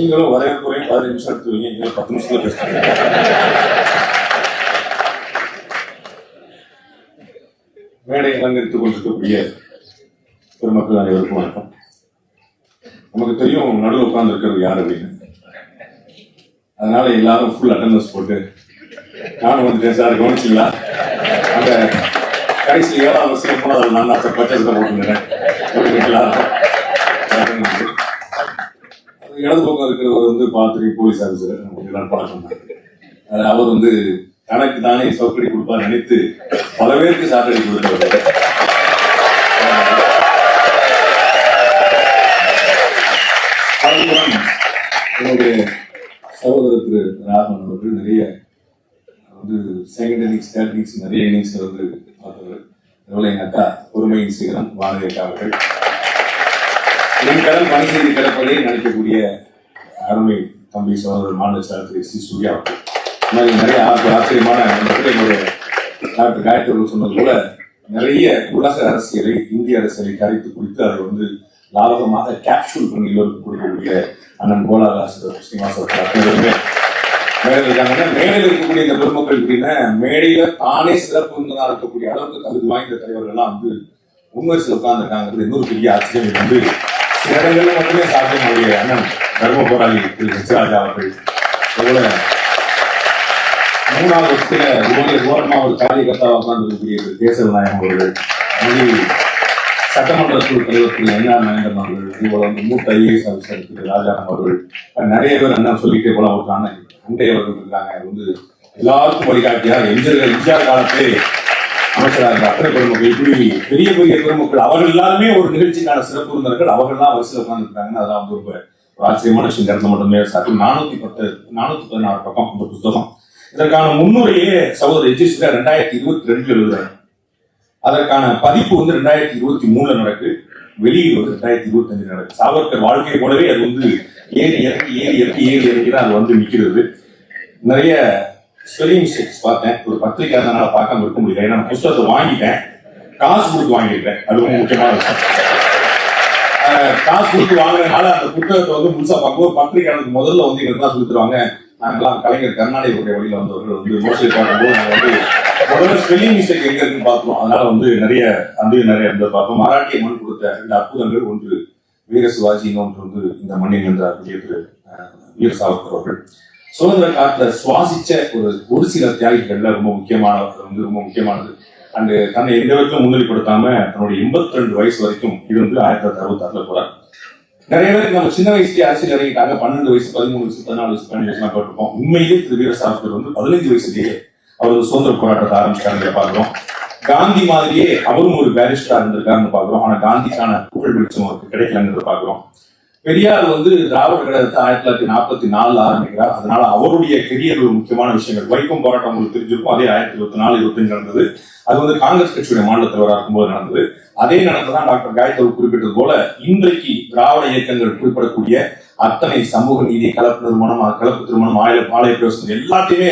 நீங்களும் வரவேற்புரையும் 15 நிமிஷம் எடுத்துவீங்க, நீங்களும் 10 நிமிஷத்துல பேசுறீங்க. மேடை அலங்கரித்துக் கொண்டிருக்கக்கூடிய பெருமக்கள் அனைவருக்கும் வணக்கம். நமக்கு தெரியும் நடுவில் உட்கார்ந்து இருக்கிறது யார் அப்படின்னு. அதனால எல்லாரும் ஃபுல் அட்டெண்டன்ஸ் போட்டு நானும் வந்துட்டேன் சார் கவனிச்சிங்களா, அந்த கடைசி 7ஆம் வருஷம் போனதில் நான் பச்சை போட்டுருந்தேன். இடது பக்கம் இருக்கிறவர் வந்து பாத்திரி போலீஸ் ஆஃபீஸர், நமக்கு பழக்கம். அவர் வந்து தனக்கு தானே சவுக்கடி கொடுப்பார் நினைத்து பல பேருக்கு சாட்டடி கொடுத்தவர். என்னுடைய சகோதரர் திரு ராகவன் அவர்கள் நிறைய வந்து செகண்ட் இன்னிங்ஸ், தேர்ட் இன்னிங்ஸ் நிறைய இன்னிங்ஸ் வந்து பார்த்தவர். அதுபோல எங்க அக்கா பொறுமையின் சிகரம் வானதி அக்கா அவர்கள், என் கடன் பணி செய்து கிடப்பதை நினைக்கக்கூடிய அருமை தம்பி சகோதரர் மாநில செயலர் சி சூர்யா அவர்கள், நிறைய ஆச்சரியமான என்னுடைய டாக்டர் காயத்ரி அவர்கள் சொன்னது போல நிறைய உலக அரசியலை, இந்திய அரசியலை கரைத்து குடித்து அதை வந்து லாபகமாக கேப்சூல் பண்ணி எல்லோருக்கும் கொடுக்கக்கூடிய அண்ணன் கோலாதாசர் ஸ்ரீனிவாசன் மேடையில் இருக்காங்கன்னா, மேடையில் இருக்கக்கூடிய இந்த பெருமக்கள் எப்படின்னா மேடையில தானே சிறப்பு விருந்தினராக இருக்கக்கூடிய அளவுக்கு தகுதி வாய்ந்த தலைவர்கள்லாம் வந்து முன்வரிசையில் உட்கார்ந்துருக்காங்க. இன்னொரு பெரிய ஆச்சரியம் வந்து சில இடங்களில் மட்டுமே சாத்தியமுடைய அண்ணன் தர்ம போராளி திரு ஹெச்ராஜா அவர்கள், அதுபோல 3வது வருஷத்துல ஓரமா ஒரு காரியகர்த்தாவை உட்கார்ந்து இருக்கக்கூடிய கேசவ நாயகம் அவர்கள், சட்டமன்ற குழு தலைவர் திரு என்ஆர் மகேந்திரன் அவர்கள், இதுபோல வந்து மூத்த ஐஏஎஸ் ஆஃபீஸர் திரு ராஜாராம் அவர்கள், நிறைய பேர் என்ன சொல்லிட்டே போல இருக்காங்க. அண்டை அவர்கள் இருக்காங்க. வந்து எல்லாருக்கும் வழிகாட்டியா எம்ஜிஆர் காலத்திலே அமைச்சராக இருந்த அத்தனை பெருமக்கள், இப்படி பெரிய பெரிய பெருமக்கள் அவர்கள் எல்லாருமே ஒரு நிகழ்ச்சிக்கான சிறப்பு விருந்தினர்கள் அவர்கள்லாம் வரிசையில் உட்கார்ந்து இருக்காங்கன்னு அதெல்லாம் வந்து ரொம்ப ஆச்சரியமான விஷயம். இந்த இடத்துல மட்டுமே சார் 416 பக்கம் இந்த புத்தகம். இதற்கான முன்னுரையே சகோதரர் எஜிஸ்டா 2022 எழுதுறாரு. அதற்கான பதிப்பு வந்து 2023 நடக்கு, வெளியீடு வந்து 2025 நடக்கு. சாவர்கர் வாழ்க்கையை போலவே அது வந்து ஏறி இறக்கி அது வந்து நிக்கிறது. நிறைய ஸ்பெல்லிங் மிஸ்டேக்ஸ் பார்த்தேன். ஒரு பத்திரிகையாளனால பார்க்காம இருக்க முடியல. ஏன்னா புத்தகத்தை வாங்கிட்டேன், காசு கொடுத்து வாங்கியிருக்கேன். அது ரொம்ப முக்கியமான விஷயம். காசு கொடுத்து வாங்கினதுனால அந்த புத்தகத்தை வந்து முழுசா பார்க்கும்போது பத்திரிகையாளருக்கு முதல்ல வந்து எங்களுக்கு சொல்லி தருவாங்க. நாங்கெல்லாம் கலைஞர் கருணாநிதியுடைய வழியில வந்தவர்கள் வந்து மோசடி பார்க்கும்போது நாங்கள் வந்து முதல்ல ஸ்பெல்லிங் மிஸ்டேக் எங்க இருக்குன்னு பார்த்தோம். அதனால வந்து நிறைய இருந்தது பார்த்தோம். மராட்டிய மண் கொடுத்த 2 அற்புதங்கள், ஒன்று வீர சிவாஜி, இன்னொன்று வந்து இந்த மண்ணில் என்றார் வீர சாவர்கர் அவர்கள். சுதந்திர காலத்துல சுவாசிச்ச ஒரு சில தியாகிகள்ல ரொம்ப முக்கியமானது. அண்ட் தன்னை எந்த வரைக்கும் முன்னிலைப்படுத்தாம தன்னுடைய 82 வயசு வரைக்கும் இது வந்து 1966 போறார். நிறைய பேருக்கு நம்ம சின்ன வயசுலயே அரசியல் இறங்கிட்டாங்க. 12 வயசு, 13 வயசு, 14 வயசு, 15 வயசுலாம் போட்டிருப்போம். உண்மையிலே திரு வீர சாவர்கர் வந்து 15 வயசுலேயே அவர் சுதந்திர போராட்டத்தை ஆரம்பிச்சிட்டாங்க பாக்குறோம். காந்தி மாதிரியே அவரும் ஒரு பேரிஸ்டரா இருந்திருக்காருன்னு பாக்குறோம். ஆனா காந்திக்கான புகழ் வெளிச்சம் அவருக்கு கிடைக்கலங்கிறத பாக்குறோம். பெரியார் வந்து திராவிட கழகத்தை 1944 ஆரம்பிக்கிறார். அதனால அவருடைய கெரியர் ஒரு முக்கியமான விஷயங்கள். வைக்கம் போராட்டம் உங்களுக்கு தெரிஞ்சிருக்கும். அதே 1924-25 நடந்தது. அது வந்து காங்கிரஸ் கட்சியுடைய மாநில தலைவராக இருக்கும்போது நடந்தது. அதே நடந்ததான் டாக்டர் காயத்ரி குறிப்பிட்டது போல இன்றைக்கு திராவிட இயக்கங்கள் குறிப்பிடக்கூடிய அத்தனை சமூக நீதி, கலப்பு திருமணம், ஆலய பிரவேசம் எல்லாத்தையுமே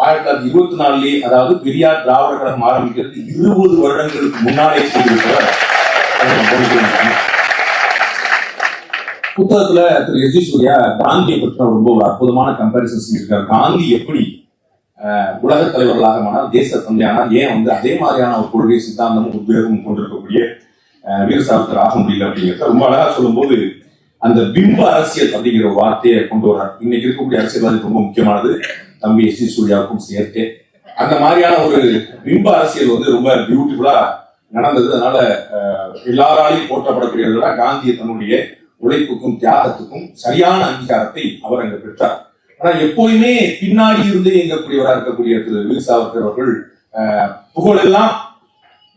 1924 அதாவது பெரியார் திராவிட கழகம் ஆரம்பிக்கிறது 20 வருடங்களுக்கு முன்னாலே செய்திருக்கிறார். புத்தகத்துல திரு எஸ் ஜி சூர்யா காந்தியை பற்றி ரொம்ப ஒரு அற்புதமான கம்பாரிசன் செஞ்சிருக்காரு. காந்தி எப்படி உலக தலைவர்களாக மானார், தேச தந்தையானார், ஏன் வந்து அதே மாதிரியான ஒரு கொள்கை, சித்தாந்தமும் உத்வேகமும் கொண்டிருக்கக்கூடிய வீர சாவர்கர் ஆக முடியல அப்படிங்கிறத ரொம்ப அழகா சொல்லும் போது அந்த பிம்ப அரசியல் அப்படிங்கிற ஒரு வார்த்தையை கொண்டு வர்றார். இன்னைக்கு இருக்கக்கூடிய அரசியல்வாதிக்கு ரொம்ப முக்கியமானது, தம்பி எஸ் ஜி சூர்யாவுக்கும் சேர்த்து அந்த மாதிரியான ஒரு பிம்ப அரசியல் வந்து ரொம்ப பியூட்டிஃபுல்லா நடந்தது. அதனால எல்லாராலையும் போற்றப்படக்கூடியவர்களா காந்தியை தன்னுடைய உழைப்புக்கும் தியாகத்துக்கும் சரியான அங்கீகாரத்தை அவர் அங்கு பெற்றார். ஆனா எப்போதுமே பின்னாடி இருந்து இயங்கக்கூடியவராக இருக்கக்கூடிய திரு வீர சாவர்கர் அவர்கள் புகழெல்லாம்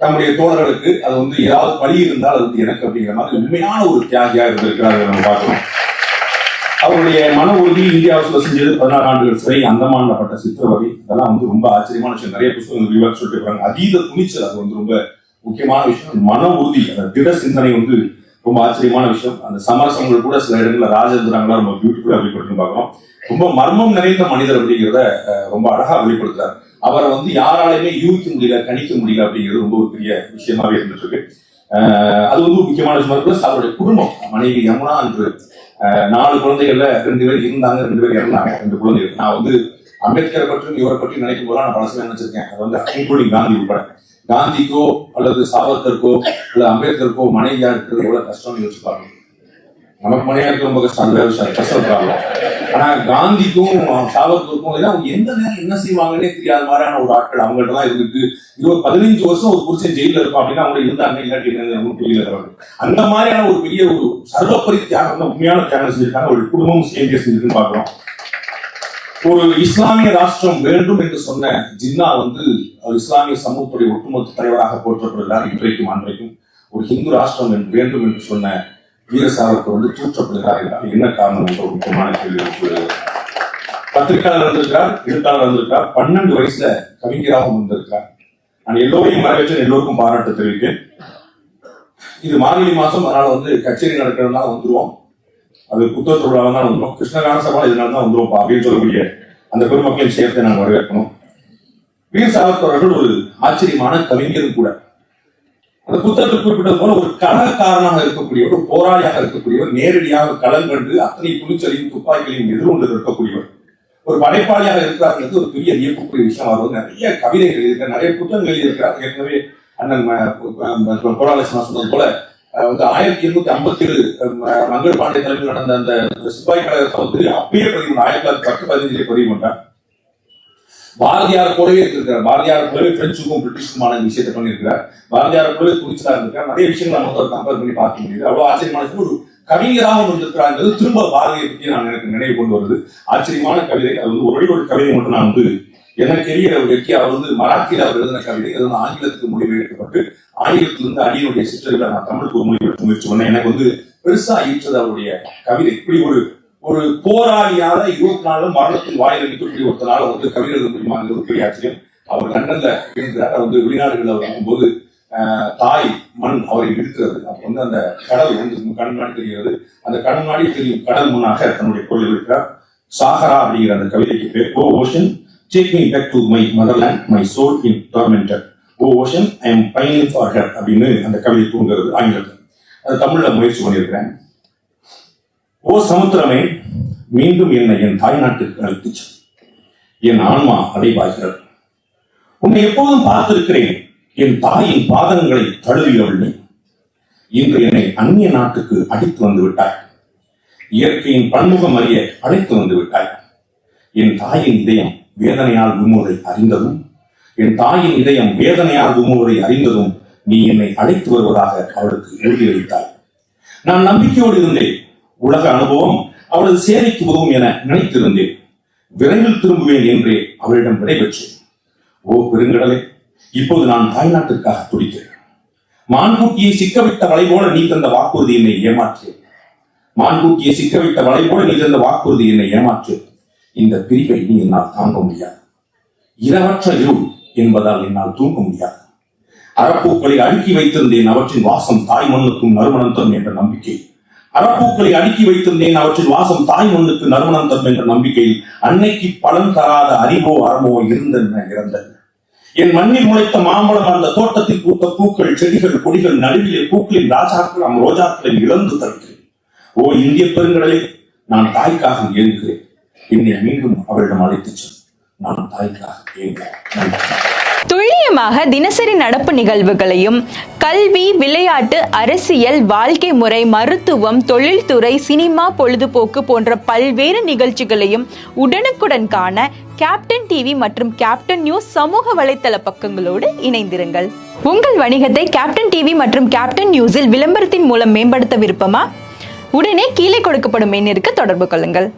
நம்முடைய தோழர்களுக்கு அது வந்து ஏதாவது பழி இருந்தால் அது வந்து எனக்கு அப்படிங்கிற மாதிரி உண்மையான ஒரு தியாகியா இருந்திருக்கிறார் நம்ம பார்க்கிறோம். அவருடைய மன உறுதி, இந்தியாவில் செஞ்சது 16 ஆண்டுகள் சிறை, அந்தமான்ல பட்ட சித்திரவதை, இதெல்லாம் வந்து ரொம்ப ஆச்சரியமான விஷயம். நிறைய புத்தகங்கள் சொல்லிட்டு இருக்காங்க. அதீத துணிச்சல் அது வந்து ரொம்ப முக்கியமான விஷயம். மன உறுதி, அந்த திட சிந்தனை வந்து ரொம்ப ஆச்சரியமான விஷயம். அந்த சமரசங்கள் கூட சில இடங்கள்ல ராஜேந்திரங்களா ரொம்ப பியூட்டிஃபுல்லா வெளிப்படுத்தி பார்க்கிறோம். ரொம்ப மர்மம் நிறைந்த மனிதர் அப்படிங்கிறத ரொம்ப அழகா வெளிப்படுத்துறாரு. அவரை வந்து யாராலையுமே யூகிக்க முடியல, கணிக்க முடியல அப்படிங்கிறது ரொம்ப ஒரு பெரிய விஷயமாவே இருந்துட்டு இருக்கு. அது வந்து முக்கியமான விஷயமா இருக்கு. அவருடைய குடும்பம், மனைவி யமுனா என்று 4 குழந்தைகள்ல 2 பேர் இருந்தாங்க, 2 பேர் இறந்தாங்க. 2 குழந்தைகள். நான் வந்து அம்பேத்கரை பற்றியும் இவரை பற்றி நினைக்கும் போது நான் பலசமே நினைச்சிருக்கேன். அது வந்து இன்க்ளூடிங் காந்தி உட்பட. காந்திக்கோ அல்லது சாவர்கருக்கோ அல்லது அம்பேத்கருக்கோ மனைவியா இருக்கிறது எவ்வளவு கஷ்டம்னு யோசிச்சு பாருங்க. நமக்கு மனைவியா இருக்க ரொம்ப கஷ்டம், அந்த விஷயம் கஷ்டப்படுறாங்க. ஆனா காந்திக்கும் சாவர்கருக்கும் அவங்க எந்த நேரம் என்ன செய்வாங்கன்னே தெரியாத மாதிரியான ஒரு ஆட்கள் அவங்கள்ட்ட தான் இருந்துட்டு 15 வருஷம் ஒரு புருஷன் ஜெயில இருப்பான் அப்படின்னா அவங்க இருந்தாங்க இல்லாட்டி புரியல இருக்காங்க. அந்த மாதிரியான ஒரு பெரிய ஒரு சர்வப்பரி தியாகம், உண்மையான தியாகம் செஞ்சிருக்காங்க. ஒரு குடும்பமும் சேர்ந்து செஞ்சிருக்குன்னு பாக்குறோம். ஒரு இஸ்லாமிய ராஷ்டிரம் வேண்டும் என்று சொன்ன ஜின்னா வந்து இஸ்லாமிய சமூகத்துடைய ஒட்டுமொத்த தலைவராக போற்றப்படுகிறார். இன்றைக்கும் அன்றைக்கும் ஒரு ஹிந்து ராஷ்டிரம் வேண்டும் என்று சொன்ன வீர சாவர்கர் வந்து தூற்றப்படுகிறார் என்றால் என்ன காரணம் என்ற ஒரு முக்கியமான கேள்வி எழுப்புகிறது. பத்திரிகையாளர் இருந்திருக்கிறார், எழுத்தாளர் இருந்திருக்கிறார், 12 வயசுல கவிஞராகவும் இருந்திருக்கிறார். நான் எல்லோரையும் வரவேற்று எல்லோருக்கும் பாராட்டு தெரிவித்தேன். இது மார்கழி மாசம், அதனால வந்து கச்சேரி நடக்கிறதுனால வந்துருவோம். அது புத்தக திருவிழாவில் தான் வந்துடும். கிருஷ்ணகான சபா இதனால தான் வந்துடும் அப்படின்னு சொல்லக்கூடிய அந்த பெருமக்களின் சேர்த்தை நாங்கள் வரவேற்கணும். வீர சாவர்கர் அவர்கள் ஒரு ஆச்சரியமான கவிஞரும் கூட. அந்த புத்தகத்தில் குறிப்பிட்டது போல ஒரு கலகக்காரனாக இருக்கக்கூடியவர், ஒரு போராளியாக இருக்கக்கூடியவர், நேரடியாக களம் கண்டு அத்தனை துணிச்சலையும் துப்பாக்கிகளையும் எதிர்கொண்டு இருக்கக்கூடியவர், ஒரு படைப்பாளியாக இருக்கிறார்கள். ஒரு பெரிய வியப்புக்குரிய விஷயம். அவர் நிறைய கவிதைகள் எழுதியிருக்கிறார், நிறைய புத்தகங்கள் எழுதியிருக்கிறார். ஏற்கனவே அண்ணன் கோடாலட்சுமி சொன்னது போல வந்து 1857 மங்கள் பாண்டே தலைமையில் நடந்த அந்த சிப்பாய் கழகத்தை வந்து அப்பயே பதிவு 1910-15 பதிவு கொண்டார். பாரதியார் போலவே இருக்கிறார். பாரதியார் போலவே பிரெஞ்சுக்கும் பிரிட்டிஷுக்குமான விஷயத்தை பண்ணியிருக்கிறார். பாரதியார் போலவே துணிச்சலா இருந்திருக்கார். நிறைய விஷயங்கள் நம்ம கம்பேர் பண்ணி பார்க்க முடியுது. அவ்வளவு ஆச்சரியமான ஒரு கவிஞராகவும் இருந்திருக்கிறார். திரும்ப பாரதியை பற்றி நான் எனக்கு நினைவு கொண்டு வருது. ஆச்சரியமான கவிதை. அது வந்து ஒரே ஒரு கவிதை மட்டும் நான் வந்து எனக்கு தெரிய வெற்றி. அவர் வந்து மராத்தியில் அவர் எழுதின கவிதை. அது வந்து ஆங்கிலத்துக்கு மொழிபெயர்க்கப்பட்டு ஆங்கிலத்திலிருந்து அடியினுடைய சிற்றர்களை நான் தமிழுக்கு மொழிபெயர்க்க முயற்சி பண்ணேன். எனக்கு வந்து பெருசா ஈர்த்தது அவருடைய கவிதை. இப்படி ஒரு போராளியால 24 மரணத்தின் வாயில் இருக்கக்கூடிய ஒருத்தனால வந்து கவிதை எழுத முடியுமாங்கிறது ஒரு பெரிய ஆச்சரியம். அவர் லண்டன்ல இருக்கிறார். அவர் வந்து வெளிநாடுகளில் அவர் இருக்கும்போது தாய் மண் அவரை இருக்கிறது. அப்ப வந்து அந்த கடல் வந்து கண் முன்னாடி தெரிகிறது. அந்த கண் முன்னாடி தெரியும் கடல் முன்னாக தன்னுடைய பொருள் இருக்கிறார். சாகரா அப்படிங்கிற அந்த கவிதைக்கு பேர் ஓ ocean, take me back to my motherland, my soul in tormented. Oh ocean, I am pining for her அப்படின்னு அந்த கவிதை தூங்குறது ஆங்கிலத்தில். அது தமிழ்ல முயற்சி பண்ணியிருக்கிறேன். ஓ சமுத்திரமே, மீண்டும் என்னை என் தாய் நாட்டிற்கு அழைத்துச் என் ஆன்மா அடைவாகிறது. உன்னை எப்போதும் பார்த்திருக்கிறேன். என் தாயின் பாதங்களை தழுவியவள் இன்று என்னை அந்நிய நாட்டுக்கு அடித்து வந்து விட்டாய். இயற்கையின் பன்முகம் அறிய அழைத்து வந்து விட்டாய். என் தாயின் இதயம் வேதனையால் விமுறை அறிந்ததும் நீ என்னை அழைத்து வருவதாக அவளுக்கு உறுதியளித்தாய். நான் நம்பிக்கையோடு இருந்தேன். உலக அனுபவம் அவளது சேவைக்கு உதவும் என நினைத்திருந்தேன். விரைவில் திரும்புவேன் என்றே அவளிடம் விடைபெற்றேன். ஓ பெருங்கடலே, இப்போது நான் தாய்நாட்டிற்காக துடிக்கிறேன். மான்குட்டியை சிக்கவிட்ட வலை போல நீ தந்த வாக்குறுதி என்னை ஏமாற்று. இந்த பிரிவை நீ என்னால் தாங்க முடியாது. இரவற்ற இருள் என்பதால் என்னால் தூங்க முடியாது. அறப்பூக்களை அடுக்கி வைத்திருந்தேன், அவற்றின் வாசம் தாய் மண்ணுக்கும் நறுமணம் தரும் என்ற நம்பிக்கையில் அன்னைக்கு பலன் தராத அறிவோ அறமோ இருந்தன இறந்தன. என் மண்ணில் முளைத்த மாம்பழம், அந்த தோட்டத்தில் பூத்த பூக்கள், செடிகள், கொடிகள், நடுவிலே பூக்களின் ராஜாக்கள் ரோஜாக்களை இழந்து தருகிறேன். ஓ இந்திய பெருங்கடலே, நான் தாய்க்காக ஏங்குகிறேன். என்னை மீண்டும் அவரிடம் அழைத்துச் செல். நான் தாய்க்காக ஏங்குகிறேன். துல்லியமாக தினசரி நடப்பு நிகழ்வுகளையும் கல்வி, விளையாட்டு, அரசியல், வாழ்க்கை முறை, மருத்துவம், தொழில்துறை, சினிமா, பொழுதுபோக்கு போன்ற பல்வேறு நிகழ்ச்சிகளையும் உடனுக்குடன் காண கேப்டன் டிவி மற்றும் கேப்டன் நியூஸ் சமூக வலைத்தள பக்கங்களோடு இணைந்திருங்கள். உங்கள் வணிகத்தை கேப்டன் டிவி மற்றும் கேப்டன் நியூஸில் விளம்பரத்தின் மூலம் மேம்படுத்த விருப்பமா? உடனே கீழே கொடுக்கப்படும் எண்ணிற்கு தொடர்பு கொள்ளுங்கள்.